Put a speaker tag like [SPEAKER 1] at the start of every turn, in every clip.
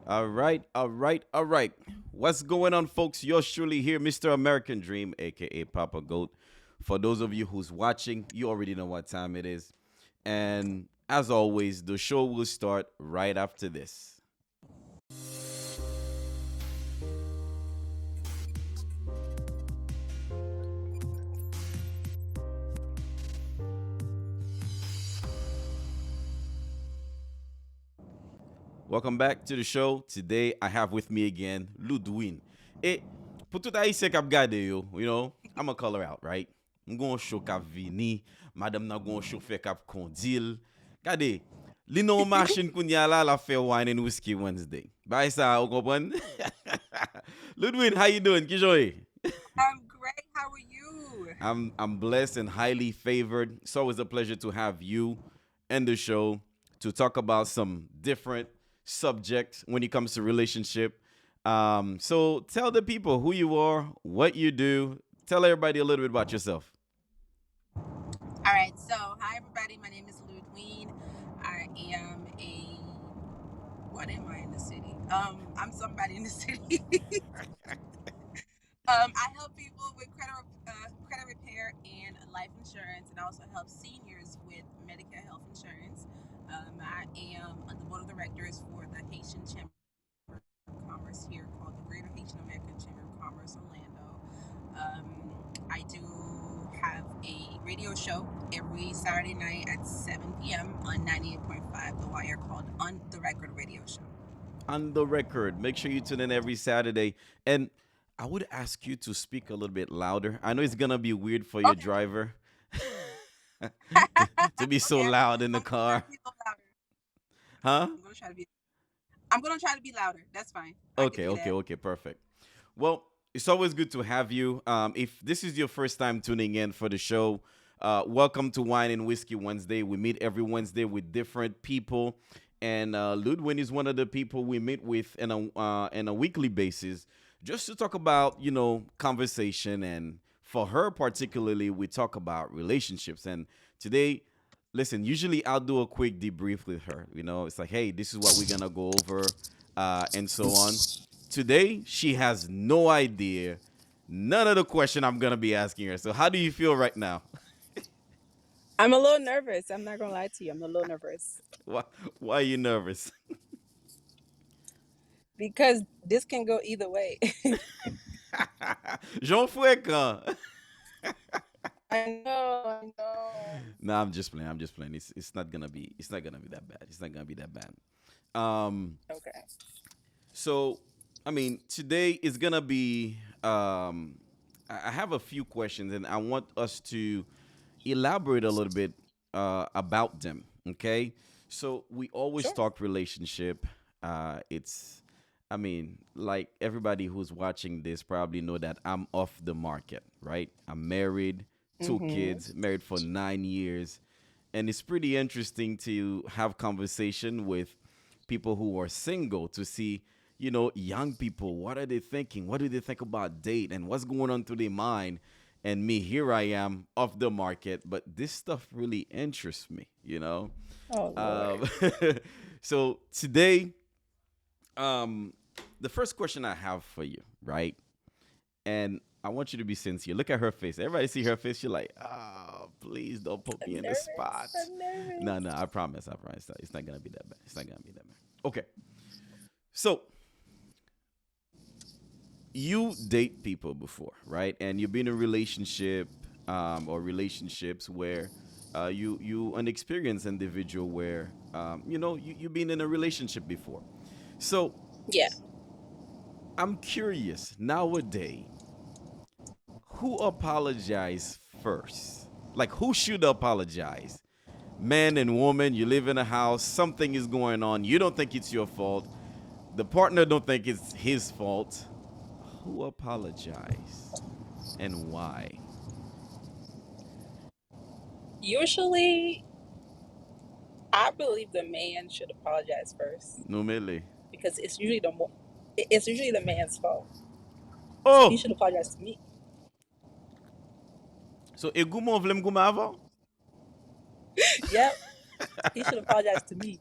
[SPEAKER 1] All right, all right, all right. What's going on, folks? Yours truly here, Mr. American Dream, aka Papa Goat. For those of you who's watching, you already know what time it is. And as always, the show will start right after this. Welcome back to the show. Today I have with me again Ludwin. Et pour tout haïtien k'ap gade yo, I'm gonna call her out, right? I'm going show k'ap vini, madame nan gon show fe k'ap kondil. Gade, li nou machine kounya la fe wine and whiskey Wednesday. Bay sa, ou kompren? Ludwin, how you doing? Ki joye?
[SPEAKER 2] I'm great. How are you?
[SPEAKER 1] I'm blessed and highly favored. It's always a pleasure to have you and the show to talk about some different subjects when it comes to relationship. So tell the people who you are, what you do. Tell everybody a little bit about yourself.
[SPEAKER 2] All right. So, hi everybody. My name is Ludween. I am a what am I in the city? I'm somebody in the city. I help people with credit repair and life insurance, and I also help seniors with Medicare health insurance. I am on the board of directors for the Haitian Chamber of Commerce here, called the Greater Haitian American Chamber of Commerce Orlando. I do have a radio show every Saturday night at 7 p.m. on 98.5 The Wire, called On the Record Radio Show.
[SPEAKER 1] On the record, make sure you tune in every Saturday. And I would ask you to speak a little bit louder. I know it's gonna be weird for your
[SPEAKER 2] Okay.
[SPEAKER 1] driver to be so
[SPEAKER 2] Okay.
[SPEAKER 1] loud in the
[SPEAKER 2] I'm gonna try
[SPEAKER 1] car,
[SPEAKER 2] to be a little louder.
[SPEAKER 1] huh?
[SPEAKER 2] I'm gonna try to be. I'm gonna try to be louder. That's fine. I can
[SPEAKER 1] Okay,
[SPEAKER 2] do
[SPEAKER 1] okay,
[SPEAKER 2] that.
[SPEAKER 1] okay, perfect. Well, it's always good to have you. If this is your first time tuning in for the show, welcome to Wine and Whiskey Wednesday. We meet every Wednesday with different people, and Ludwin is one of the people we meet with in a weekly basis, just to talk about conversation. And for her particularly, we talk about relationships. And today, listen, usually I'll do a quick debrief with her. It's like, hey, this is what we're gonna go over, and so on. Today, she has no idea none of the question I'm gonna be asking her. So how do you feel right now?
[SPEAKER 2] I'm a little nervous. I'm not gonna lie to you. I'm a little nervous
[SPEAKER 1] why, why are you nervous?
[SPEAKER 2] because this can go either way.
[SPEAKER 1] Jean Fouecan.
[SPEAKER 2] I know. I know.
[SPEAKER 1] No, I'm just playing. I'm just playing. It's not gonna be that bad. It's not gonna be that bad. Um,
[SPEAKER 2] Okay.
[SPEAKER 1] so I mean, today is gonna be. I have a few questions, and I want us to elaborate a little bit about them. Okay, so we always
[SPEAKER 2] Sure.
[SPEAKER 1] talk relationship. I mean, like everybody who's watching this probably know that I'm off the market, right? I'm married, two
[SPEAKER 2] Mm-hmm.
[SPEAKER 1] kids, married for 9 years, and it's pretty interesting to have conversation with people who are single to see young people, what are they thinking, what do they think about date, and what's going on through their mind. And me, here I am off the market, but this stuff really interests me.
[SPEAKER 2] Oh Lord.
[SPEAKER 1] um, so today, um, the first question I have for you, right, and I want you to be sincere. Look at her face. Everybody see her face. You're like, oh, please don't put me
[SPEAKER 2] I'm
[SPEAKER 1] in the
[SPEAKER 2] nervous.
[SPEAKER 1] spot.
[SPEAKER 2] I'm nervous.
[SPEAKER 1] No, no, I promise. I promise. It's not gonna be that bad. It's not gonna be that bad. Okay. So you date people before, right? And you've been in a relationship, or relationships where you an experienced individual where you've been in a relationship before. So
[SPEAKER 2] Yeah.
[SPEAKER 1] I'm curious nowadays, who apologize first? Like, who should apologize? Man and woman, you live in a house, something is going on, you don't think it's your fault, the partner don't think it's his fault. Who apologize and why?
[SPEAKER 2] Usually, I believe the man should apologize first
[SPEAKER 1] Numele.
[SPEAKER 2] because it's usually the man's fault. So he
[SPEAKER 1] Oh,
[SPEAKER 2] should apologize to me.
[SPEAKER 1] so e gouman vle m gouman avant?
[SPEAKER 2] Yep. He should apologize to me.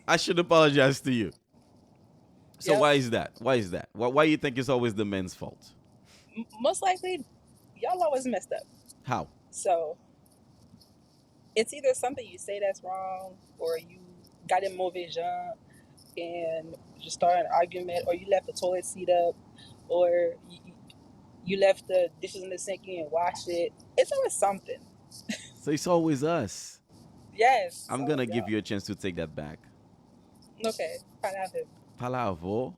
[SPEAKER 1] I should apologize to you. So
[SPEAKER 2] Yep.
[SPEAKER 1] why is that? Why is that? Why you think it's always the men's fault?
[SPEAKER 2] Most likely, y'all always messed up.
[SPEAKER 1] How?
[SPEAKER 2] So it's either something you say that's wrong, or you got in mauvais genre and just started an argument, or you left the toilet seat up, or you left the dishes in the sink and washed it. It's always something.
[SPEAKER 1] So it's always us.
[SPEAKER 2] Yes, it's
[SPEAKER 1] I'm
[SPEAKER 2] always
[SPEAKER 1] gonna give
[SPEAKER 2] y'all.
[SPEAKER 1] you a chance to take that back.
[SPEAKER 2] Okay, pineapple.
[SPEAKER 1] Palavo.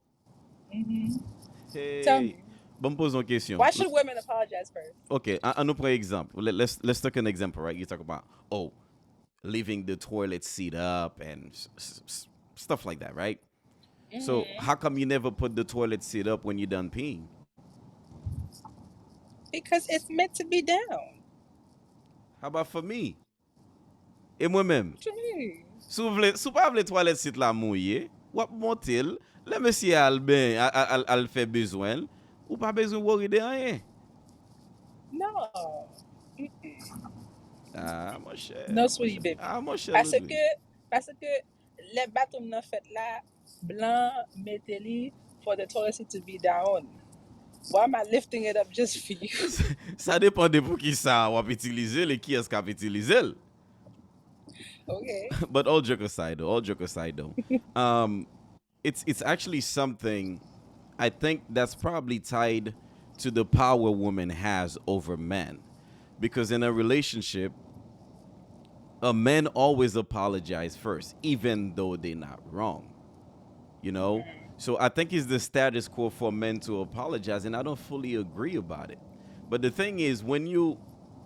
[SPEAKER 2] Tell
[SPEAKER 1] Hey.
[SPEAKER 2] me,
[SPEAKER 1] Bon, me pose une question.
[SPEAKER 2] why should women apologize first?
[SPEAKER 1] Okay, I know for example. Let's take an example, right? You talk about leaving the toilet seat up and stuff like that, right? So
[SPEAKER 2] Hmm.
[SPEAKER 1] how come you never put the toilet seat up when you're done peeing?
[SPEAKER 2] Because it's meant to be down.
[SPEAKER 1] How about for me? Et moi-même,
[SPEAKER 2] What you mean?
[SPEAKER 1] sou pa vle toilet sit la mouye, wap montel, le mesye al ben, al fe bezwen, ou pa bezwen wori de anyen.
[SPEAKER 2] No.
[SPEAKER 1] Ah, mon chè,
[SPEAKER 2] No,
[SPEAKER 1] mon
[SPEAKER 2] sweetie
[SPEAKER 1] chè.
[SPEAKER 2] baby.
[SPEAKER 1] Ah, mon chè
[SPEAKER 2] Parce
[SPEAKER 1] Ludwig.
[SPEAKER 2] que, parce que le bateau nan fait là, blanc, mettez for the toilet seat to be down. Why am I lifting it up just for you?
[SPEAKER 1] Sa depande pou ki sa wap itilize le, ki es kap itilize l.
[SPEAKER 2] Okay.
[SPEAKER 1] But all joke aside though, um, it's actually something I think that's probably tied to the power woman has over men. Because in a relationship, a man always apologize first, even though they're not wrong. You know? So I think it's the status quo for men to apologize, and I don't fully agree about it. But the thing is, when you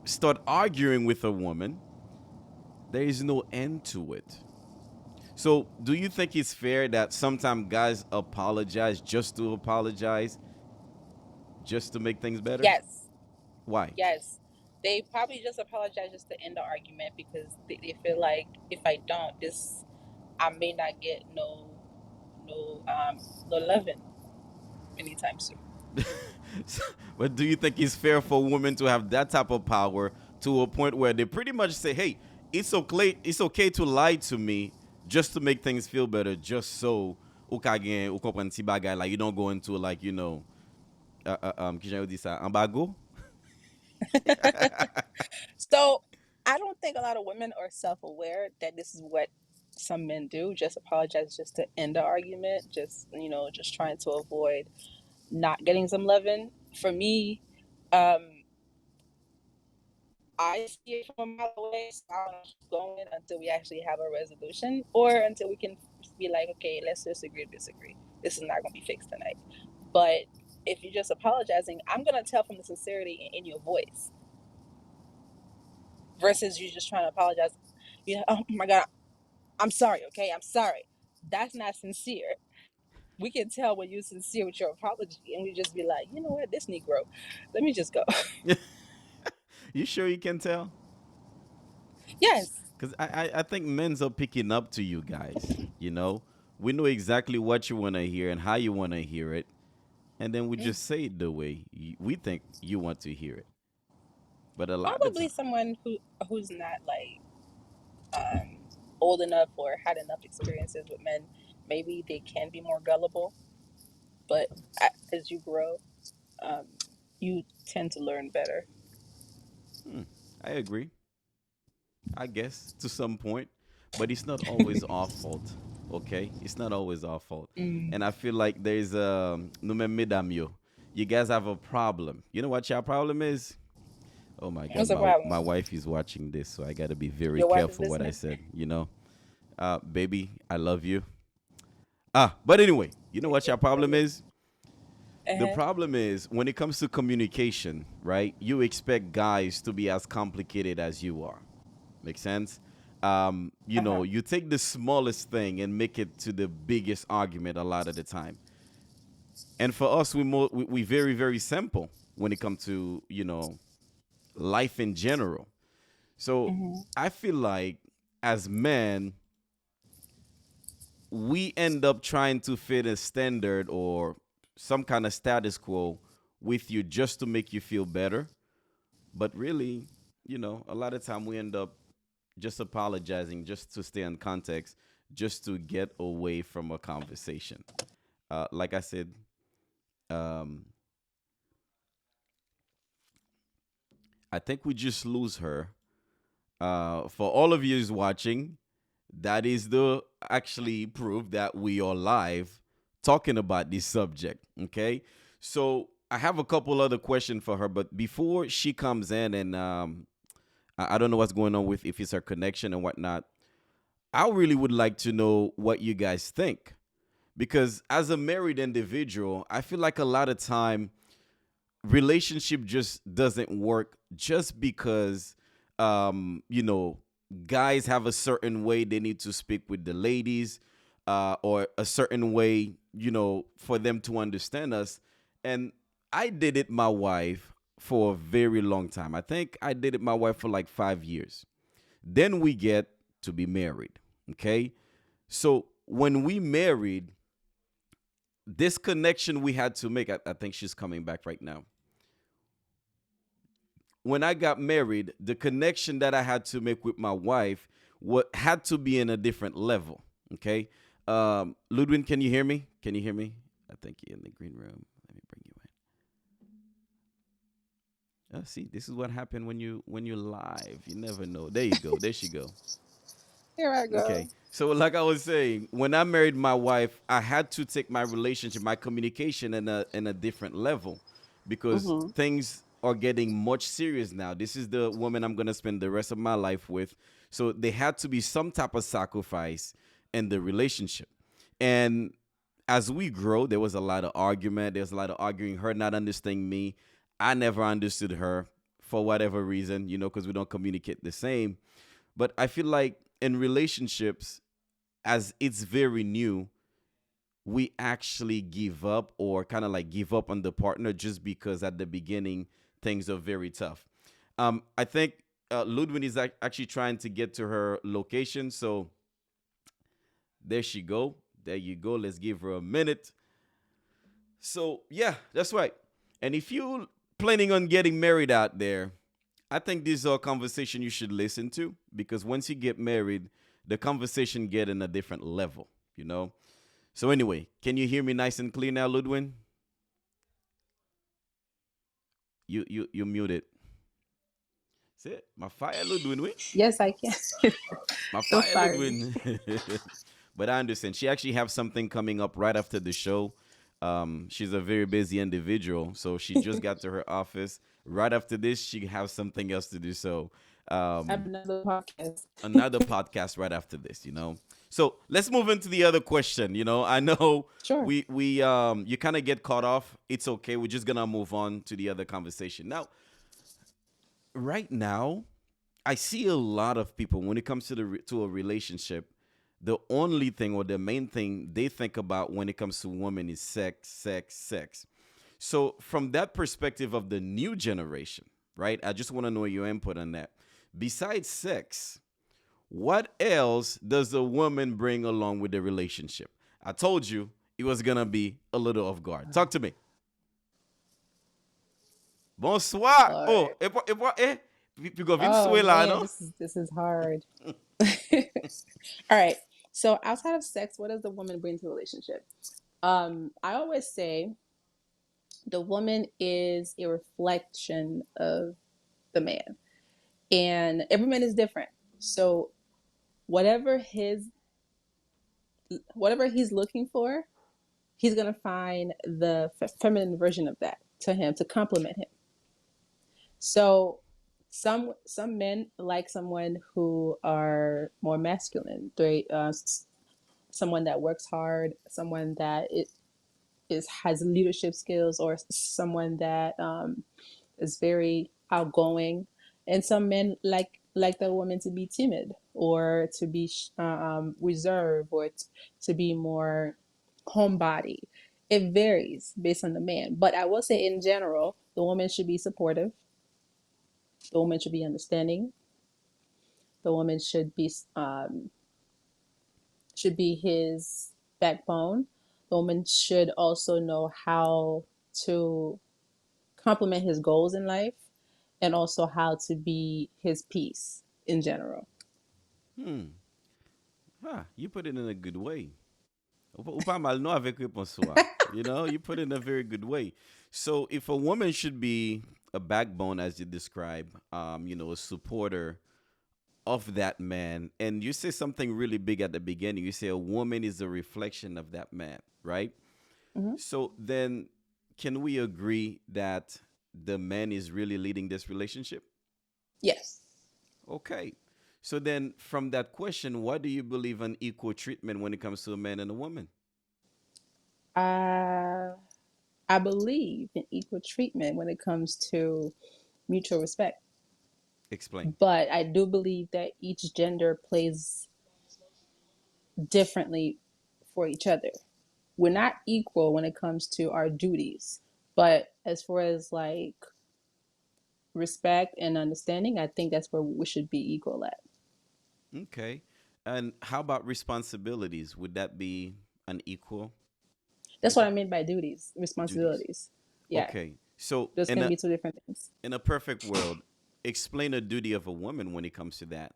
[SPEAKER 1] start arguing with a woman, there is no end to it. So, do you think it's fair that sometimes guys apologize just to apologize, just to make things better?
[SPEAKER 2] Yes.
[SPEAKER 1] Why?
[SPEAKER 2] Yes. They probably just apologize just to end the argument because they feel like if I don't, this I may not get no no loving anytime soon.
[SPEAKER 1] But do you think it's fair for women to have that type of power to a point where they pretty much say, "Hey, it's okay to lie to me just to make things feel better, just so ou ka gen ou kompren ti bagay like you don't go into like ki jan yo di sa embargo."
[SPEAKER 2] So I don't think a lot of women are self-aware that this is what some men do. Just apologize just to end the argument. Just just trying to avoid not getting some loving. For me, um, I see it from a mile away, so I want to keep going until we actually have a resolution, or until we can be like, okay, let's just agree to disagree. This is not going to be fixed tonight. But if you're just apologizing, I'm going to tell from the sincerity in your voice versus you just trying to apologize. Oh my God, I'm sorry, okay? I'm sorry. That's not sincere. We can tell when you're sincere with your apology, and we just be like, you know what, this Negro, let me just go.
[SPEAKER 1] You sure you can tell?
[SPEAKER 2] Yes.
[SPEAKER 1] Because I think men's are picking up to you guys. We know exactly what you want to hear and how you want to hear it, and then we
[SPEAKER 2] Mm.
[SPEAKER 1] just say it the way we think you want to hear it. But a lot of
[SPEAKER 2] Probably
[SPEAKER 1] time,
[SPEAKER 2] someone who's not like um, old enough or had enough experiences with men, maybe they can be more gullible. But as you grow, um, you tend to learn better.
[SPEAKER 1] hmm, I agree. I guess to some point, but it's not always our fault. Okay, it's not always our fault,
[SPEAKER 2] Mm.
[SPEAKER 1] and I feel like there's no me mesdames yo. You guys have a problem. You know what your problem is? Oh my God,
[SPEAKER 2] What's the
[SPEAKER 1] my
[SPEAKER 2] problem?
[SPEAKER 1] wife is watching this, so I gotta be very
[SPEAKER 2] Your wife is
[SPEAKER 1] careful what I
[SPEAKER 2] listening.
[SPEAKER 1] said. Baby, I love you. But anyway, you know what your
[SPEAKER 2] Love
[SPEAKER 1] problem
[SPEAKER 2] you.
[SPEAKER 1] is? The
[SPEAKER 2] Uh-huh.
[SPEAKER 1] problem is when it comes to communication, right? You expect guys to be as complicated as you are. Make sense?
[SPEAKER 2] Uh-huh.
[SPEAKER 1] You take the smallest thing and make it to the biggest argument a lot of the time. And for us, we very very simple when it comes to life in general. So
[SPEAKER 2] Mm-hmm.
[SPEAKER 1] I feel like as men, we end up trying to fit a standard or some kind of status quo with you just to make you feel better. But really, a lot of time we end up just apologizing just to stay in context, just to get away from a conversation. Like I said, um, I think we just lose her. For all of you who's watching, that is the actually proof that we are live talking about this subject. Okay, so I have a couple other questions for her, but before she comes in and I don't know what's going on with if it's her connection and whatnot. I really would like to know what you guys think because as a married individual, I feel like a lot of time relationship just doesn't work just because you know guys have a certain way they need to speak with the ladies or a certain way for them to understand us. And I dated my wife for a very long time. I think I dated my wife for like 5 years. Then we get to be married. Okay, so when we married, this connection we had to make, I think she's coming back right now. When I got married, the connection that I had to make with my wife what had to be in a different level. Okay. Ludwin, can you hear me? Can you hear me? I think you're in the green room. Let me bring you in. See, this is what happened when you're live. You never know. There you go. There she go.
[SPEAKER 2] Here I go.
[SPEAKER 1] Okay. So like I was saying, when I married my wife, I had to take my relationship, my communication in a different level because
[SPEAKER 2] Mm-hmm.
[SPEAKER 1] things are getting much serious now. This is the woman I'm going to spend the rest of my life with. So there had to be some type of sacrifice in the relationship. And as we grow, there was a lot of argument. There was a lot of arguing, her not understanding me. I never understood her for whatever reason, because we don't communicate the same. But I feel like in relationships, as it's very new, we actually give up or kind of like give up on the partner just because at the beginning things are very tough. I think Ludwin is actually trying to get to her location. So there she go. There you go. Let's give her a minute. So yeah, that's right. And if you planning on getting married out there, I think this is a conversation you should listen to because once you get married, the conversation get in a different level, you know. So anyway, can you hear me nice and clear now, Ludwin? You muted. That's it. My fire, Ludwin. We.
[SPEAKER 2] Yes, I can.
[SPEAKER 1] My
[SPEAKER 2] So
[SPEAKER 1] fire,
[SPEAKER 2] sorry.
[SPEAKER 1] Ludwin. But I understand. She actually have something coming up right after the show. She's a very busy individual, so she just got to her office. Right after this, she has something else to do. So
[SPEAKER 2] I have
[SPEAKER 1] um,
[SPEAKER 2] another podcast.
[SPEAKER 1] another podcast right after this. So let's move into the other question. I know
[SPEAKER 2] Sure.
[SPEAKER 1] we you kind of get caught off. It's okay. We're just gonna move on to the other conversation. Now, right now, I see a lot of people when it comes to to a relationship, the only thing or the main thing they think about when it comes to women is sex, sex, sex. So from that perspective of the new generation, right? I just want to know your input on that. Besides sex, what else does a woman bring along with the relationship? I told you it was gonna be a little off guard. Talk to me. Bonsoir. Oh,
[SPEAKER 2] Lord.
[SPEAKER 1] Fico
[SPEAKER 2] Oh
[SPEAKER 1] Venezuela,
[SPEAKER 2] man,
[SPEAKER 1] no?
[SPEAKER 2] this is hard. All right. So outside of sex, what does the woman bring to a relationship? I always say the woman is a reflection of the man, and every man is different. So whatever his whatever he's looking for, he's gonna find the feminine version of that to him to complement him. So some men like someone who are more masculine. Someone that works hard, someone that is has leadership skills, or someone that is very outgoing. And some men like the woman to be timid or to be reserved or to be more homebody. It varies based on the man, but I will say in general, the woman should be supportive. The woman should be understanding. The woman should be his backbone. The woman should also know how to complement his goals in life and also how to be his peace in general.
[SPEAKER 1] Hmm. You put it in a good way. Ou pas mal, non, avec réponse soi. You know, you put it in a very good way. So if a woman should be a backbone, as you describe, a supporter of that man, and you say something really big at the beginning. You say a woman is a reflection of that man, right?
[SPEAKER 2] Hmm.
[SPEAKER 1] So then, can we agree that the man is really leading this relationship?
[SPEAKER 2] Yes.
[SPEAKER 1] Okay. So then, from that question, why do you believe in equal treatment when it comes to a man and a woman?
[SPEAKER 2] Uh, I believe in equal treatment when it comes to mutual respect,
[SPEAKER 1] Explain.
[SPEAKER 2] but I do believe that each gender plays differently for each other. We're not equal when it comes to our duties, but as far as like respect and understanding, I think that's where we should be equal at.
[SPEAKER 1] Okay. And how about responsibilities? Would that be an equal
[SPEAKER 2] That's
[SPEAKER 1] with
[SPEAKER 2] what I
[SPEAKER 1] that?
[SPEAKER 2] mean by duties,
[SPEAKER 1] Duties.
[SPEAKER 2] responsibilities. Yeah,
[SPEAKER 1] Okay. So
[SPEAKER 2] those can be two different things.
[SPEAKER 1] in a perfect world, explain a duty of a woman when it comes to that.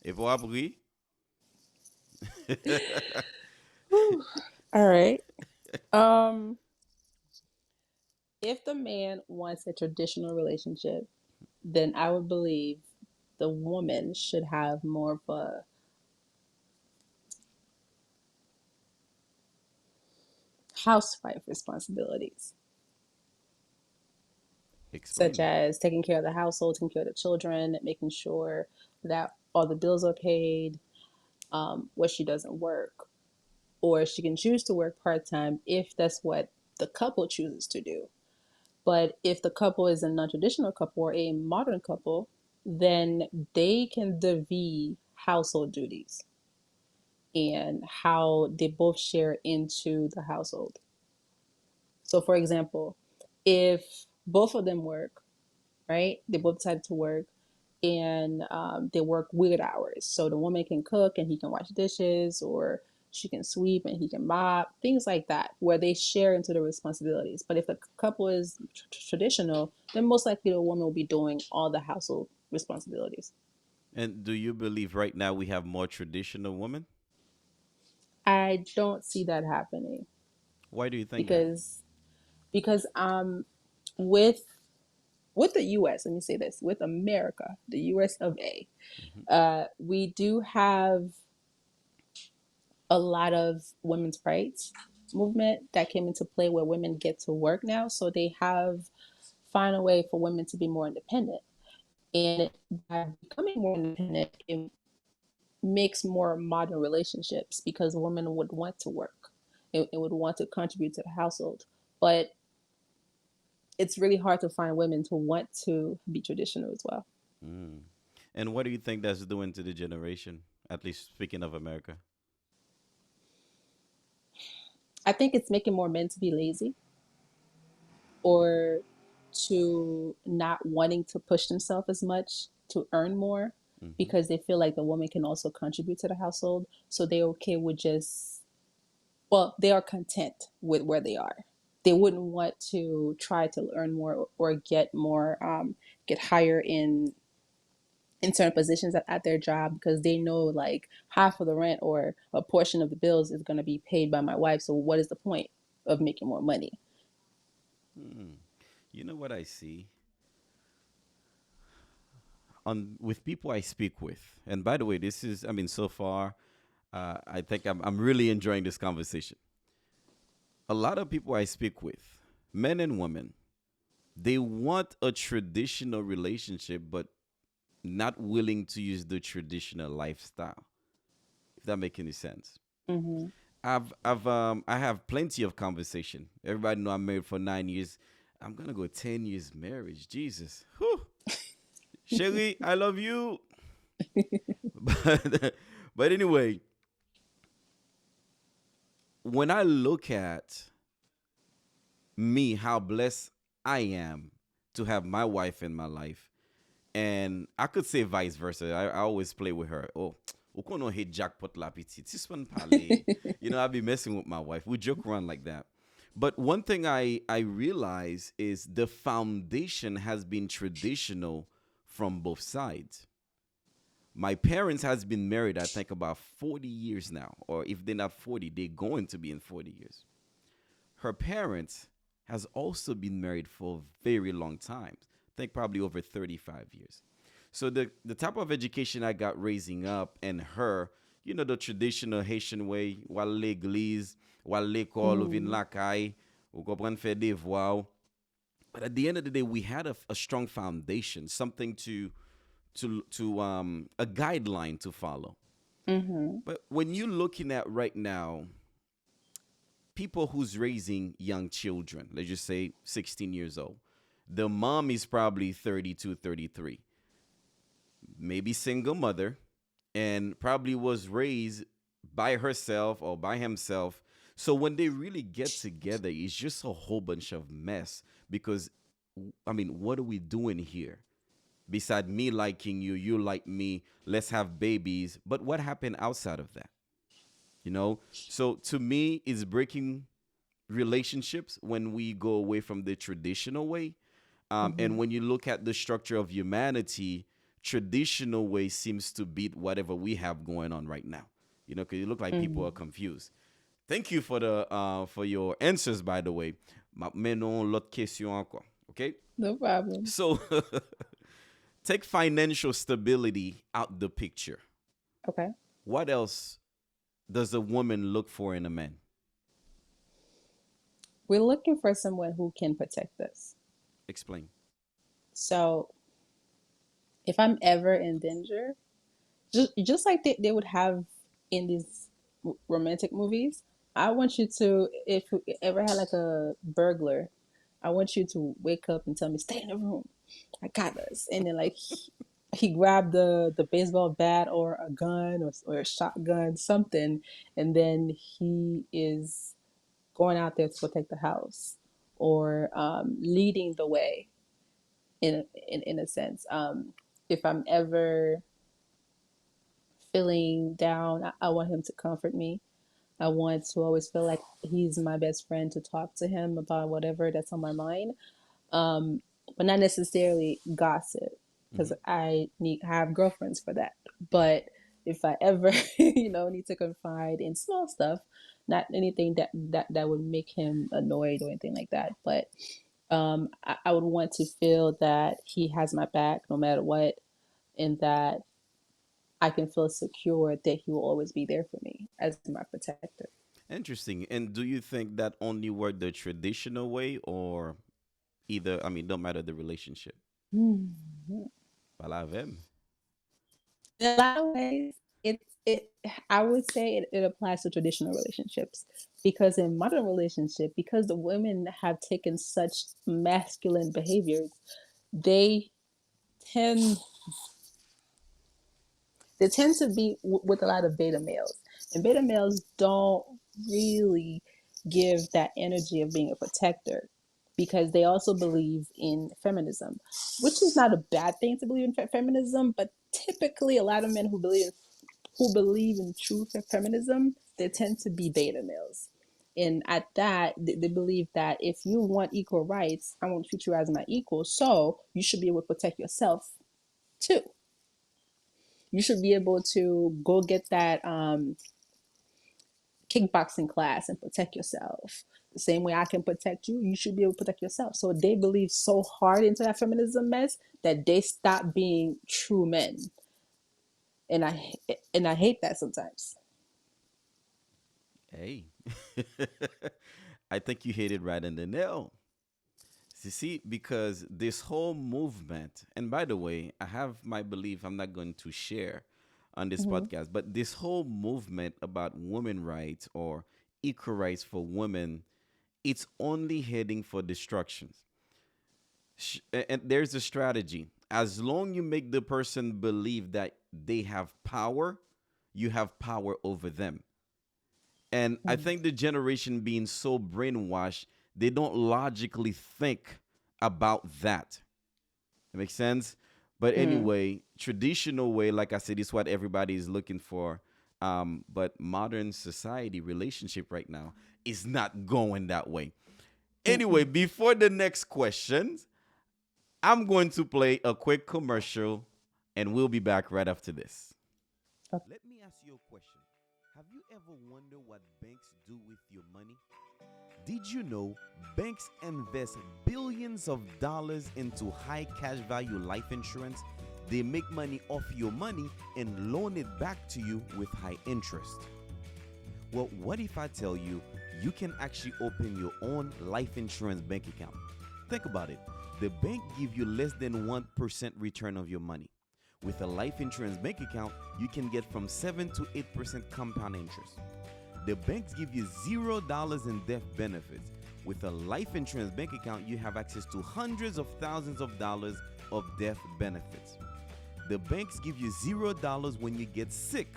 [SPEAKER 1] Et pour abri,
[SPEAKER 2] Whew. All right. Um, if the man wants a traditional relationship, then I would believe the woman should have more of a housewife responsibilities, such
[SPEAKER 1] explain.
[SPEAKER 2] as taking care of the household, taking care of the children, making sure that all the bills are paid, what she doesn't work, or she can choose to work part time if that's what the couple chooses to do. But if the couple is a non traditional couple or a modern couple, then they can divvy household duties and how they both share into the household. So, for example, if both of them work, right, they both decided to work and they work weird hours. So the woman can cook and he can wash dishes, or she can sweep and he can mop, things like that, where they share into the responsibilities. But if the couple is traditional, then most likely the woman will be doing all the household responsibilities.
[SPEAKER 1] And do you believe right now we have more traditional women?
[SPEAKER 2] I don't see that happening
[SPEAKER 1] Why do you think that?
[SPEAKER 2] because because with with the U.S. Let me say this: with America, the U.S. of A,
[SPEAKER 1] Hmm.
[SPEAKER 2] we do have a lot of women's rights movement that came into play where women get to work now. So they have found a way for women to be more independent. And by becoming more independent, it makes more modern relationships because women would want to work. It would want to contribute to the household. But it's really hard to find women to want to be traditional as well.
[SPEAKER 1] Mm. And what do you think that's doing to the generation? At least speaking of America.
[SPEAKER 2] I think it's making more men to be lazy or to not wanting to push themselves as much to earn more
[SPEAKER 1] Hmm.
[SPEAKER 2] because they feel like the woman can also contribute to the household. So they're okay with just, well, they are content with where they are. They wouldn't want to try to earn more or get more, get higher in certain positions at their job because they know like half of the rent or a portion of the bills is going to be paid by my wife. So what is the point of making more money?
[SPEAKER 1] Hmm. You know what I see on with people I speak with, and by the way, this is I mean so far, I think I'm really enjoying this conversation. A lot of people I speak with, men and women, they want a traditional relationship, but not willing to use the traditional lifestyle. If that makes any sense.
[SPEAKER 2] Mm-hmm.
[SPEAKER 1] I have plenty of conversation. Everybody know I'm married for 9 years. I'm gonna go 10 years marriage. Jesus, whew. Sherry, I love you. But anyway, when I look at me, how blessed I am to have my wife in my life, and I could say vice versa. I always play with her. Oh, we can't hit jackpot la petite. This one parley. You know, I be messing with my wife. We joke around like that. But one thing I realize is the foundation has been traditional from both sides. My parents has been married, I think, about 40 years now, or if they're not 40, they're going to be in 40 years. Her parents has also been married for a very long time. I think probably over 35 years. So the type of education I got raising up and her, the traditional Haitian way, wale l'église, wale l'école, ou vin
[SPEAKER 3] Mm-hmm.
[SPEAKER 1] lakay, ou kompren fè devoir. But at the end of the day, we had a strong foundation, something to a guideline to follow.
[SPEAKER 3] Mm-hmm.
[SPEAKER 1] But when you're looking at right now, people who's raising young children, let's just say 16 years old, the mom is probably 32, 33, maybe single mother, and probably was raised by herself or by himself. So when they really get together, it's just a whole bunch of mess because, I mean, what are we doing here? Beside me liking you, you like me, let's have babies. But what happened outside of that? You know? So to me, it's breaking relationships when we go away from the traditional way. And
[SPEAKER 3] Mm-hmm.
[SPEAKER 1] when you look at the structure of humanity, traditional way seems to beat whatever we have going on right now. Because you look like people are
[SPEAKER 3] Mm-hmm.
[SPEAKER 1] confused. Thank you for your answers, by the way. Maintenant, l'autre question encore. Okay,
[SPEAKER 3] No problem.
[SPEAKER 1] so take financial stability out the picture.
[SPEAKER 3] Okay.
[SPEAKER 1] What else does a woman look for in a man?
[SPEAKER 3] We're looking for someone who can protect us.
[SPEAKER 1] Explain.
[SPEAKER 3] So if I'm ever in danger, just like they would have in these romantic movies, I want you to, if you ever had like a burglar, I want you to wake up and tell me, stay in the room. I got this. And then like he grabbed the baseball bat or a gun or a shotgun, something, and then he is going out there to protect the house or leading the way in a sense. If I'm ever feeling down, I want him to comfort me. I want to always feel like he's my best friend to talk to him about whatever that's on my mind, um, but not necessarily gossip because
[SPEAKER 1] Mm-hmm.
[SPEAKER 3] I have girlfriends for that. But if I ever, need to confide in small stuff, not anything that would make him annoyed or anything like that, but I would want to feel that he has my back no matter what, and that I can feel secure that he will always be there for me as my protector.
[SPEAKER 1] Interesting. And do you think that only work the traditional way or either, I mean, don't matter the relationship?
[SPEAKER 3] Mm-hmm.
[SPEAKER 1] Palavem.
[SPEAKER 3] In a lot of ways, it I would say it applies to traditional relationships because in modern relationship, because the women have taken such masculine behaviors, they tend they tend to be with a lot of beta males, and beta males don't really give that energy of being a protector because they also believe in feminism, which is not a bad thing to believe in feminism, but typically a lot of men who believe in true feminism, they tend to be beta males. And at that, they believe that if you want equal rights, I want to treat you as my equal. So you should be able to protect yourself too. You should be able to go get that kickboxing class and protect yourself. The same way I can protect you, you should be able to protect yourself. So they believe so hard into that feminism mess that they stop being true men. And I hate that sometimes.
[SPEAKER 1] Hey. I think you hit it right in the nail. You see, because this whole movement, and by the way, I have my belief I'm not going to share on this
[SPEAKER 3] Mm-hmm.
[SPEAKER 1] podcast, but this whole movement about women rights or equal rights for women, it's only heading for destruction. And there's a strategy. As long you make the person believe that they have power, you have power over them. And I
[SPEAKER 3] Mm-hmm.
[SPEAKER 1] think the generation being so brainwashed, they don't logically think about that. It makes sense. But
[SPEAKER 3] Mm-hmm.
[SPEAKER 1] anyway, traditional way, like I said, is what everybody is looking for. But modern society relationship right now is not going that way. Anyway,
[SPEAKER 3] Mm-mm.
[SPEAKER 1] before the next questions, I'm going to play a quick commercial and we'll be back right after this.
[SPEAKER 3] Okay.
[SPEAKER 1] Let me ask you a question. Have you ever wondered what banks do with your money? Did you know banks invest billions of dollars into high cash value life insurance? They make money off your money and loan it back to you with high interest. Well, what if I tell you you can actually open your own life insurance bank account? Think about it. The bank give you less than 1% return of your money. With a life insurance bank account, you can get from 7 to 8% compound interest. The banks give you $0 in death benefits. With a life insurance bank account, you have access to hundreds of thousands of dollars of death benefits. The banks give you $0 when you get sick.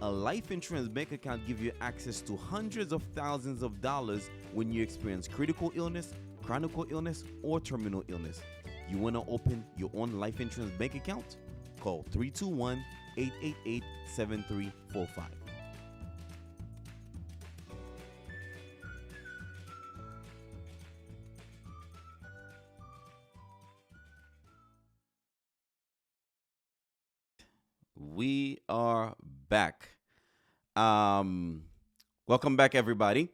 [SPEAKER 1] A life insurance bank account gives you access to hundreds of thousands of dollars when you experience critical illness, chronic illness, or terminal illness. You want to open your own life insurance bank account? Call 321 888 7345. We are back. Um, Welcome back, everybody.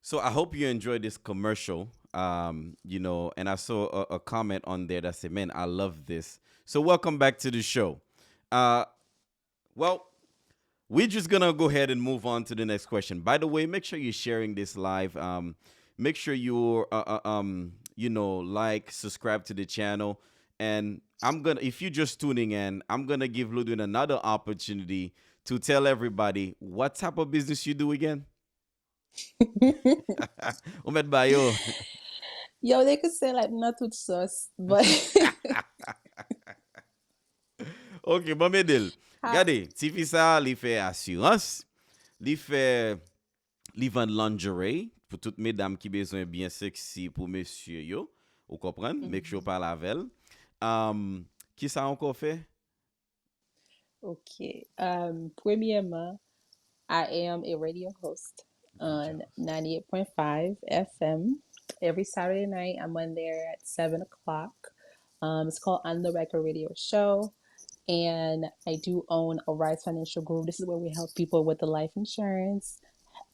[SPEAKER 1] So I hope you enjoyed this commercial. And I saw a comment on there that said, "Man, I love this." So welcome back to the show. Uh, well, we're just gonna go ahead and move on to the next question. By the way, make sure you're sharing this live. Make sure you're like, subscribe to the channel. And if you're just tuning in, I'm gonna give Ludwig another opportunity to tell everybody what type of business you do again. Omed Bayo.
[SPEAKER 3] Yo, they could say like not with sauce, but
[SPEAKER 1] Ok, bon medel.
[SPEAKER 3] how?
[SPEAKER 1] Gade, ti fi sa li fe asyurans, li fe li vend lingerie pour toutes mesdames qui besoin bien sexy pour monsieur yo. Ou kompren? Make sure pa lavel. Ki sa encore fait?
[SPEAKER 3] Okay. Premièrement, I am a radio host on
[SPEAKER 1] Jealous.
[SPEAKER 3] 98.5 FM. Every Saturday night, I'm on there at 7 o'clock. It's called On the Record Radio Show. And I do own a Rise Financial Group. This is where we help people with the life insurance,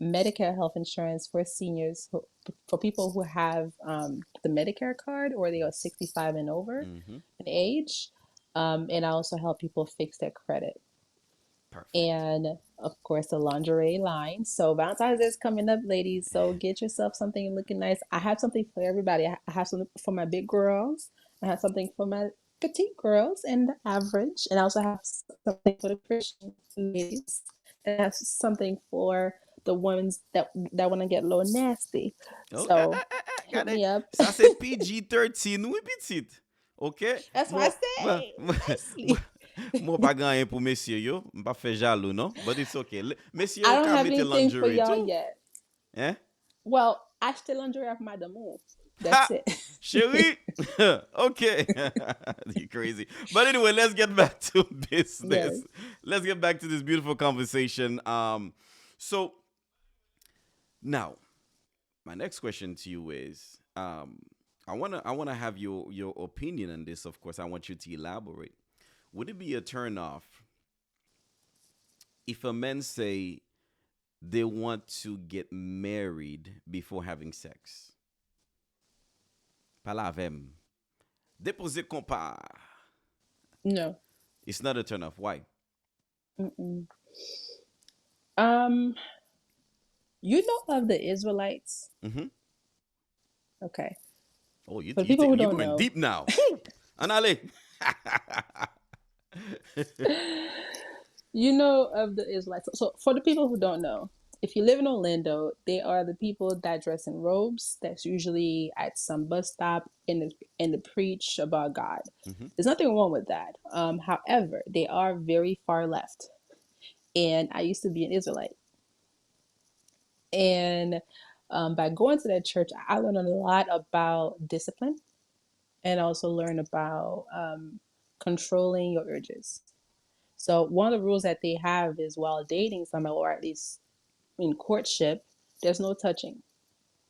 [SPEAKER 3] Medicare health insurance for seniors, for people who have the Medicare card or they are 65 and over
[SPEAKER 1] Mm-hmm.
[SPEAKER 3] in age. And I also help people fix their credit.
[SPEAKER 1] Perfect.
[SPEAKER 3] And of course, the lingerie line. So Valentine's Day is coming up, ladies. So get yourself something looking nice. I have something for everybody. I have something for my big girls. I have something for my petite girls and the average. And I also have something for the Christian ladies. And I have something for the ones that want to get a little nasty.
[SPEAKER 1] Oh,
[SPEAKER 3] So hit
[SPEAKER 1] gade,
[SPEAKER 3] me up.
[SPEAKER 1] ça c'est PG-13, oui, petit. OK?
[SPEAKER 3] That's what I
[SPEAKER 1] Moi, moi,
[SPEAKER 3] say
[SPEAKER 1] moi, moi,
[SPEAKER 3] nicely.
[SPEAKER 1] moi pas gagné pour messieurs yo. M'pa fait jaloux, non? But it's okay. Messieurs
[SPEAKER 3] I
[SPEAKER 1] yo
[SPEAKER 3] don't
[SPEAKER 1] ka
[SPEAKER 3] have
[SPEAKER 1] mette
[SPEAKER 3] anything for
[SPEAKER 1] lingerie
[SPEAKER 3] y'all
[SPEAKER 1] too.
[SPEAKER 3] yet.
[SPEAKER 1] Hein?
[SPEAKER 3] Well, I still lingerie of my move. That's
[SPEAKER 1] Ha!
[SPEAKER 3] it.
[SPEAKER 1] Chérie. Okay. You crazy. But anyway, let's get back to business.
[SPEAKER 3] Yes.
[SPEAKER 1] Let's get back to this beautiful conversation. So now my next question to you is, I wanna have your opinion on this. Of course, I want you to elaborate. Would it be a turn off if a man say they want to get married before having sex? Palavem. Déposer compas.
[SPEAKER 3] No.
[SPEAKER 1] It's not a turn off. Why?
[SPEAKER 3] Mm-mm. Um, you know of the Israelites?
[SPEAKER 1] Mm-hmm.
[SPEAKER 3] Okay.
[SPEAKER 1] Oh,
[SPEAKER 3] For the people who
[SPEAKER 1] you're
[SPEAKER 3] don't
[SPEAKER 1] going
[SPEAKER 3] know,
[SPEAKER 1] deep now. Whew! Anale.
[SPEAKER 3] you know of the Israelites. So for the people who don't know, if you live in Orlando, they are the people that dress in robes. That's usually at some bus stop in the preach about God.
[SPEAKER 1] Mm-hmm.
[SPEAKER 3] There's nothing wrong with that. However, they are very far left, and I used to be an Israelite. And by going to that church, I learned a lot about discipline and also learn about controlling your urges. So one of the rules that they have is while dating someone, or at least in courtship, there's no touching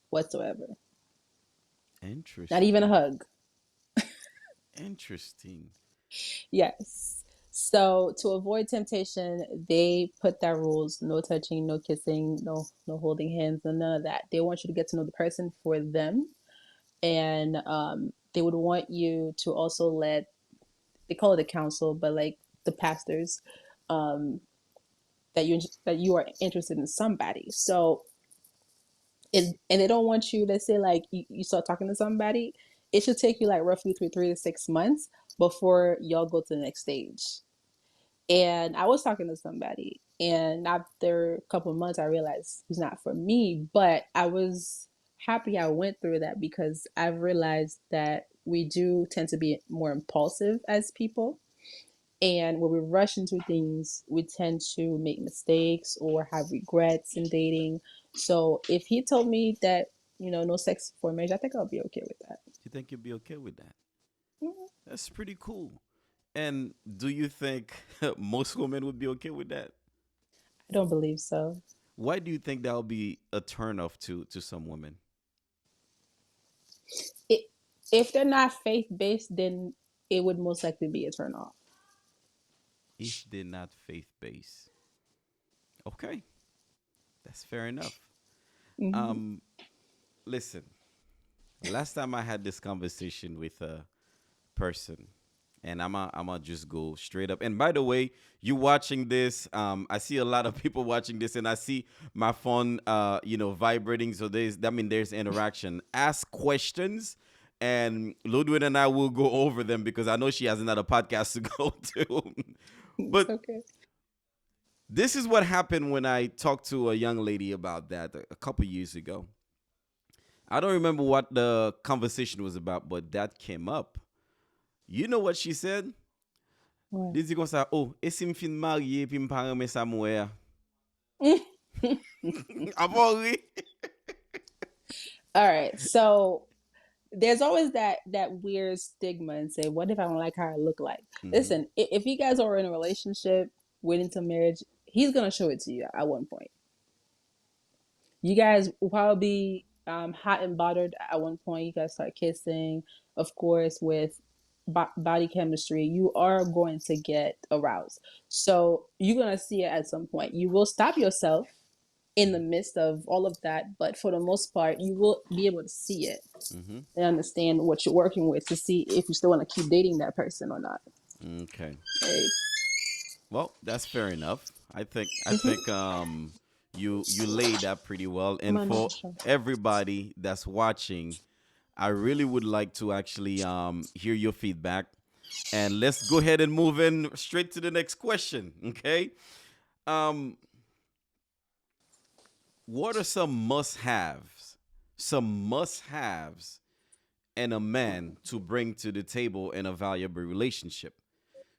[SPEAKER 3] whatsoever, not even a
[SPEAKER 1] Interesting.
[SPEAKER 3] hug.
[SPEAKER 1] Interesting.
[SPEAKER 3] Yes. So to avoid temptation, they put that rules: no touching, no kissing, no holding hands, and none of that. They want you to get to know the person for them, and they would want you to also let, they call it a council, but like the pastors, um, that you are interested in somebody. So and they don't want you to say like you start talking to somebody. It should take you like roughly 3 to 6 months before y'all go to the next stage. And I was talking to somebody, and after a couple of months, I realized he's not for me. But I was happy I went through that because I've realized that we do tend to be more impulsive as people. And when we rush into things, we tend to make mistakes or have regrets in dating. So if he told me that, no sex before marriage, I think I'll be okay with that.
[SPEAKER 1] You think you'd be okay with that?
[SPEAKER 3] Mhm.
[SPEAKER 1] That's pretty cool. And do you think most women would be okay with that?
[SPEAKER 3] I don't believe so.
[SPEAKER 1] Why do you think that would be a turnoff to some women
[SPEAKER 3] It, if they're not faith based, then it would most likely be a turn off.
[SPEAKER 1] if they're not faith based? Okay, that's fair enough.
[SPEAKER 3] Hmm.
[SPEAKER 1] Um, Listen, last time I had this conversation with a person, and I'm gonna just go straight up. And by the way, you watching this, I see a lot of people watching this, and I see my phone, vibrating. So there's interaction. Ask questions, and Ludwig and I will go over them because I know she has another podcast to go to.
[SPEAKER 3] It's
[SPEAKER 1] But
[SPEAKER 3] okay.
[SPEAKER 1] this is what happened when I talked to a young lady about that a couple years ago. I don't remember what the conversation was about, but that came up. You know what she said?
[SPEAKER 3] Ouais.
[SPEAKER 1] Li di kon sa, oh, e si m fin marye pi m pa reme sa mwè. Apo ri?
[SPEAKER 3] All right. So there's always that weird stigma and say, what if I don't like how I look like?
[SPEAKER 1] Mhm.
[SPEAKER 3] Listen, if you guys are in a relationship, waiting to marriage, he's gonna show it to you at one point. You guys will probably be hot and bothered at one point. You guys start kissing, of course, with body chemistry. You are going to get aroused, so you're gonna see it at some point. You will stop yourself in the midst of all of that, but for the most part, you will be able to see it
[SPEAKER 1] Mhm.
[SPEAKER 3] and understand what you're working with to see if you still want to keep dating that person or not.
[SPEAKER 1] Okay.
[SPEAKER 3] Right?
[SPEAKER 1] Well, that's fair enough. I think
[SPEAKER 3] Mm-hmm.
[SPEAKER 1] you laid that pretty well.
[SPEAKER 3] Come
[SPEAKER 1] And
[SPEAKER 3] on,
[SPEAKER 1] for
[SPEAKER 3] Natasha.
[SPEAKER 1] everybody that's watching, I really would like to actually hear your feedback. And let's go ahead and move in straight to the next question. Okay. Um, what are some must-haves? Some must-haves and a man to bring to the table in a valuable relationship.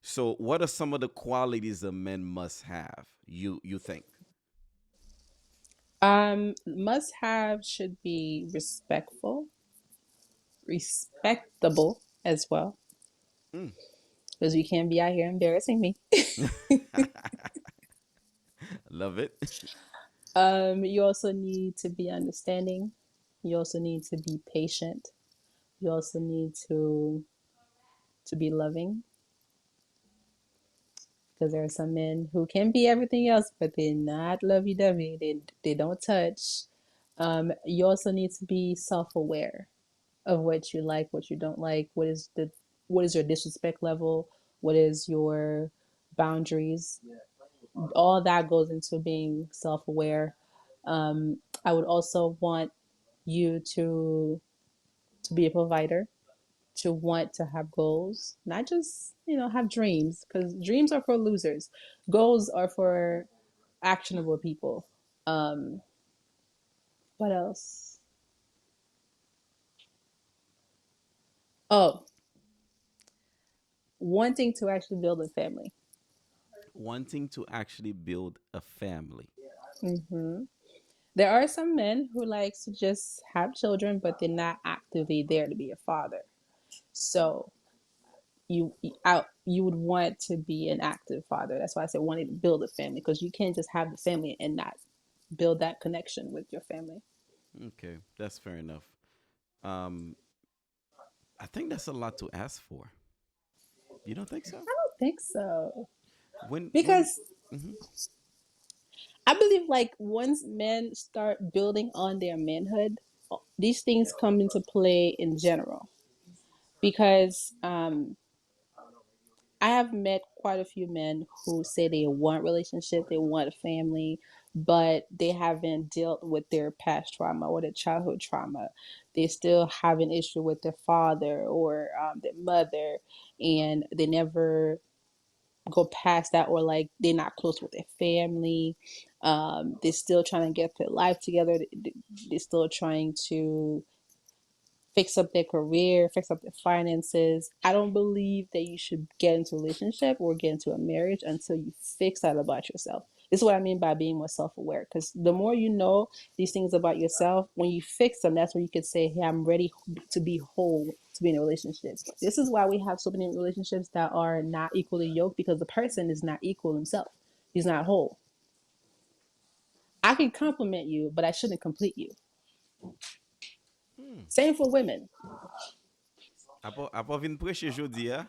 [SPEAKER 1] So, what are some of the qualities a man must have? You think?
[SPEAKER 3] Must have should be respectful, respectable as well,
[SPEAKER 1] Mm.
[SPEAKER 3] because you can't be out here embarrassing me.
[SPEAKER 1] Love it.
[SPEAKER 3] You also need to be understanding. You also need to be patient. You also need to be loving, because there are some men who can be everything else, but they're not lovey-dovey. They don't touch. You also need to be self-aware of what you like, what you don't like, what is your disrespect level, what is your boundaries. All that goes into being self-aware. I would also want you to be a provider, to want to have goals, not just have dreams, because dreams are for losers. Goals are for actionable people. Um, what else? Oh, wanting to actually build a family.
[SPEAKER 1] Wanting to actually build a family.
[SPEAKER 3] Hmm. There are some men who likes to just have children, but they're not actively there to be a father. So you would want to be an active father. That's why I said wanting to build a family, because you can't just have the family and not build that connection with your family.
[SPEAKER 1] Okay, that's fair enough. Um, I think that's a lot to ask for. You don't think so?
[SPEAKER 3] I don't think so.
[SPEAKER 1] When
[SPEAKER 3] Because
[SPEAKER 1] mhm.
[SPEAKER 3] I believe like once men start building on their manhood, these things come into play in general. Because I have met quite a few men who say they want relationship, they want a family, but they haven't dealt with their past trauma or their childhood trauma. They still have an issue with their father or their mother, and they never go past that, or like they're not close with their family. They're still trying to get their life together. They're still trying to fix up their career, fix up their finances. I don't believe that you should get into a relationship or get into a marriage until you fix that about yourself. This is what I mean by being more self-aware. Because the more you know these things about yourself, when you fix them, that's where you can say, "Hey, I'm ready to be whole to be in a relationship." This is why we have so many relationships that are not equally yoked because the person is not equal himself. He's not whole. I can compliment you, but I shouldn't complete you.
[SPEAKER 1] Hmm.
[SPEAKER 3] Same for women.
[SPEAKER 1] Apa vin preche jodi, hein?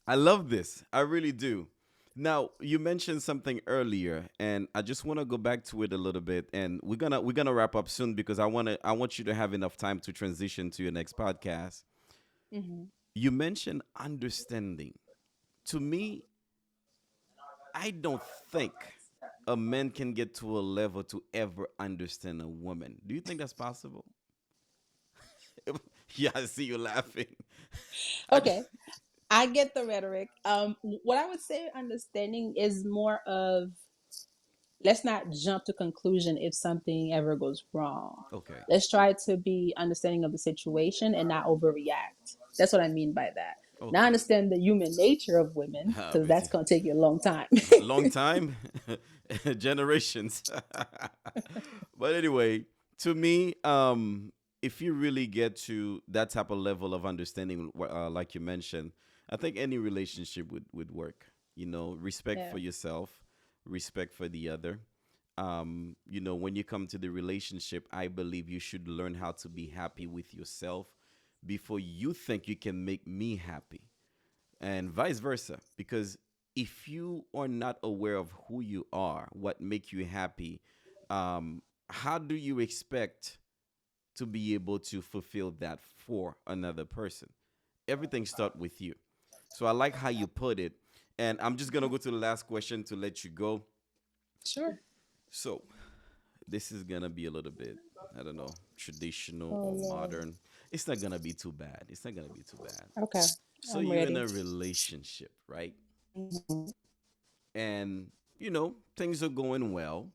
[SPEAKER 1] I love this. I really do. Now, you mentioned something earlier, and I just want to go back to it a little bit, and we're gonna wrap up soon because I want you to have enough time to transition to your next podcast.
[SPEAKER 3] Mm-hmm.
[SPEAKER 1] You mentioned understanding. To me, I don't think a man can get to a level to ever understand a woman. Do you think that's possible? Yeah, I see you laughing. I just,
[SPEAKER 3] Okay, I get the rhetoric. What I would say understanding is more of let's not jump to conclusion if something ever goes wrong.
[SPEAKER 1] okay,
[SPEAKER 3] Let's try to be understanding of the situation and not overreact. That's what I mean by that. Now I
[SPEAKER 1] okay.
[SPEAKER 3] understand the human nature of women because
[SPEAKER 1] But
[SPEAKER 3] that's going to take you a long time.
[SPEAKER 1] long time, generations. But anyway, to me, if you really get to that type of level of understanding, like you mentioned, I think any relationship would work. You know, respect
[SPEAKER 3] Yeah,
[SPEAKER 1] for yourself, respect for the other. You know, when you come to the relationship, I believe you should learn how to be happy with yourself before you think you can make me happy, and vice versa. Because if you are not aware of who you are, what make you happy, how do you expect to be able to fulfill that for another person? Everything starts with you. So I like how you put it. And I'm just gonna go to the last question to let you go.
[SPEAKER 3] sure.
[SPEAKER 1] So this is gonna be a little bit, I don't know, traditional
[SPEAKER 3] Oh
[SPEAKER 1] or
[SPEAKER 3] Lord.
[SPEAKER 1] modern. It's not gonna be too bad. It's not gonna be too bad.
[SPEAKER 3] Okay,
[SPEAKER 1] So
[SPEAKER 3] I'm
[SPEAKER 1] you're in
[SPEAKER 3] ready.
[SPEAKER 1] a relationship, right?
[SPEAKER 3] Mhm.
[SPEAKER 1] And things are going well.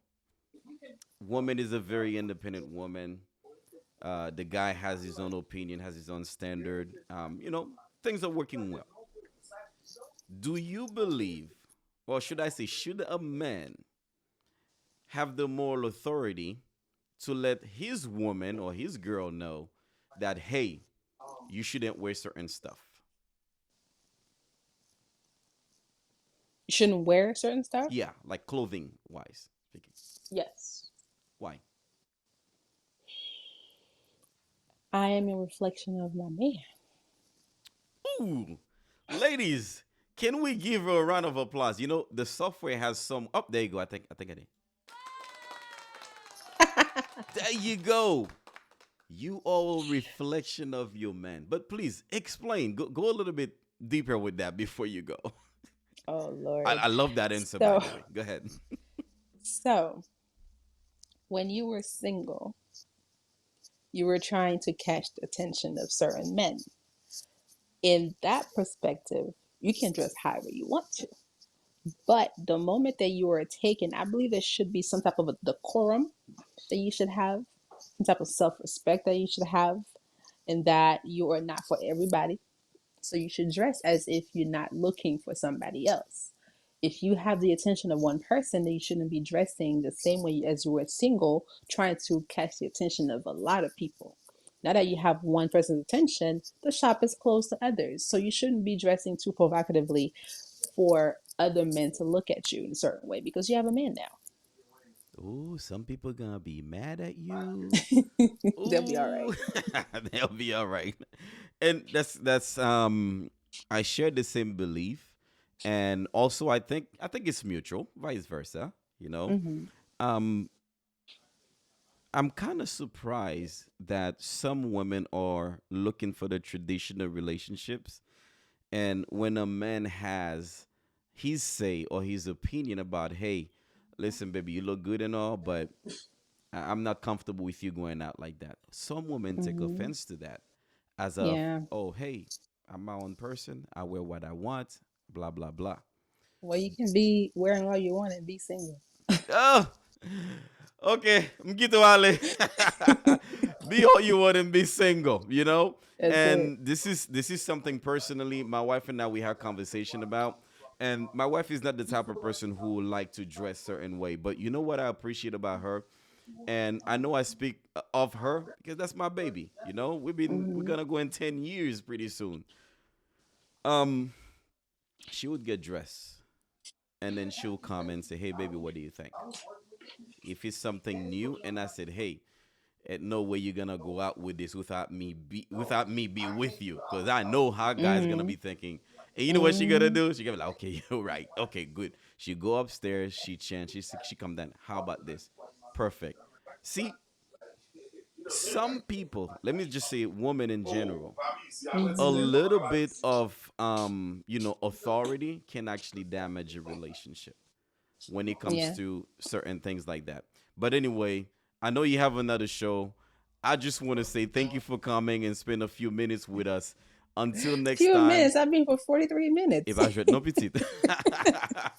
[SPEAKER 1] Woman is a very independent woman. The guy has his own opinion, has his own standard. Things are working well. Do you believe, or should I say, should a man have the moral authority to let his woman or his girl know that, hey, you shouldn't wear certain stuff?
[SPEAKER 3] You shouldn't wear certain stuff.
[SPEAKER 1] Yeah, like clothing wise speaking.
[SPEAKER 3] Yes,
[SPEAKER 1] Why?
[SPEAKER 3] I am a reflection of my man.
[SPEAKER 1] Ooh, ladies, can we give her a round of applause? You know, the software has some. Oh, there you go. I think I did. There you go. You are a reflection of your man. But please explain. Go a little bit deeper with that before you go.
[SPEAKER 3] Oh
[SPEAKER 1] I,
[SPEAKER 3] Lord.
[SPEAKER 1] I love that answer, by
[SPEAKER 3] So,
[SPEAKER 1] the way. Go ahead.
[SPEAKER 3] so when you were single, you were trying to catch the attention of certain men. In that perspective, you can dress however you want to. But the moment that you are taken, I believe there should be some type of a decorum that you should have, some type of self respect that you should have, and that you are not for everybody. So you should dress as if you're not looking for somebody else. If you have the attention of one person, then you shouldn't be dressing the same way as you were single, trying to catch the attention of a lot of people. Now that you have one person's attention, the shop is closed to others. So you shouldn't be dressing too provocatively for other men to look at you in a certain way because you have a man
[SPEAKER 1] Ooh, some people gonna be mad at you.
[SPEAKER 3] now. They'll be all right.
[SPEAKER 1] Ooh, they'll be all right. And that's I share the same belief, and also I think it's mutual, vice versa. You know,
[SPEAKER 3] Mm-hmm.
[SPEAKER 1] um, I'm kind of surprised that some women are looking for the traditional relationships, and when a man has his say or his opinion about, hey, listen, baby, you look good and all, but I'm not comfortable with you going out like that. Some women take
[SPEAKER 3] Mm-hmm.
[SPEAKER 1] offense to that, as of,
[SPEAKER 3] Yeah.
[SPEAKER 1] oh, hey, I'm my own person. I wear what I want. Blah blah blah.
[SPEAKER 3] Well, you can be wearing all you want and be single.
[SPEAKER 1] Oh, okay, mkito wale. Be all you want and be single, you know.
[SPEAKER 3] That's it.
[SPEAKER 1] And this is something personally, my wife and I we had conversation about. And my wife is not the type of person who would like to dress certain way, but you know what I appreciate about her, and I know I speak of her because that's my baby. You know, we're
[SPEAKER 3] Mm-hmm.
[SPEAKER 1] gonna go in 10 years pretty soon. Um, she would get dressed, and then she'll come and say, "Hey, baby, what do you think?" If it's something new, and I said, "Hey, no way you're gonna go out with this without me be with you, because I know how guys gonna
[SPEAKER 3] Mm-hmm.
[SPEAKER 1] be thinking." And you know what she gonna
[SPEAKER 3] Mm-hmm.
[SPEAKER 1] do? She gonna be like, "Okay, you're right. Okay, good." She go upstairs, she chant, she come down. How about this? Perfect. See, some people, let me just say women in general, a
[SPEAKER 3] Mm-hmm.
[SPEAKER 1] little bit of authority can actually damage a relationship when it comes
[SPEAKER 3] Yeah.
[SPEAKER 1] to certain things like that. But anyway, I know you have another show. I just want to say thank you for coming and spend a few minutes with us. Until next
[SPEAKER 3] Few
[SPEAKER 1] time,
[SPEAKER 3] minutes. I've been for 43 minutes.
[SPEAKER 1] Evaluate no petit.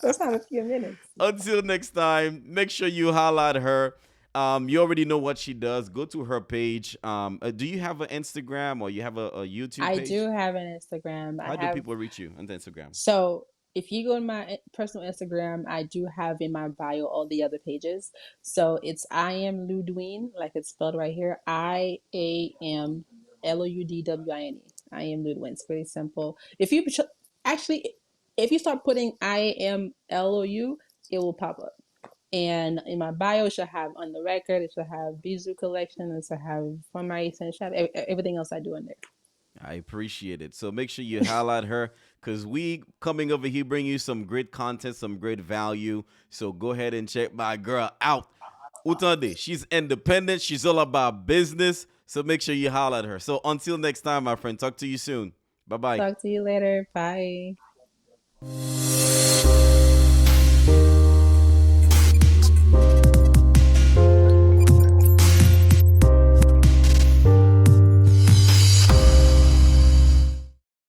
[SPEAKER 3] That's not a few minutes.
[SPEAKER 1] Until next time, make sure you highlight her. You already know what she does. Go to her page. Do you have an Instagram or you have a YouTube
[SPEAKER 3] I do
[SPEAKER 1] page?
[SPEAKER 3] have an Instagram. I
[SPEAKER 1] How do
[SPEAKER 3] have
[SPEAKER 1] people reach you on the Instagram?
[SPEAKER 3] So if you go to my personal Instagram, I do have in my bio all the other pages. So it's I am Ludwine, like it's spelled right here. IAM LOUDWINE. I am Ludwine. It's pretty simple. Actually, if you start putting IAM LOU, it will pop up. And in my bio, it should have on the record, it should have Bijou collection, it should have formation, it should have everything else I do in there.
[SPEAKER 1] I appreciate it. So make sure you highlight her because we coming over here bring you some great content, some great value. So go ahead and check my girl out. Utande, she's independent. She's all about business. So make sure you highlight her. So until next time, my friend, talk to you soon. Bye bye.
[SPEAKER 3] Talk to you later. Bye.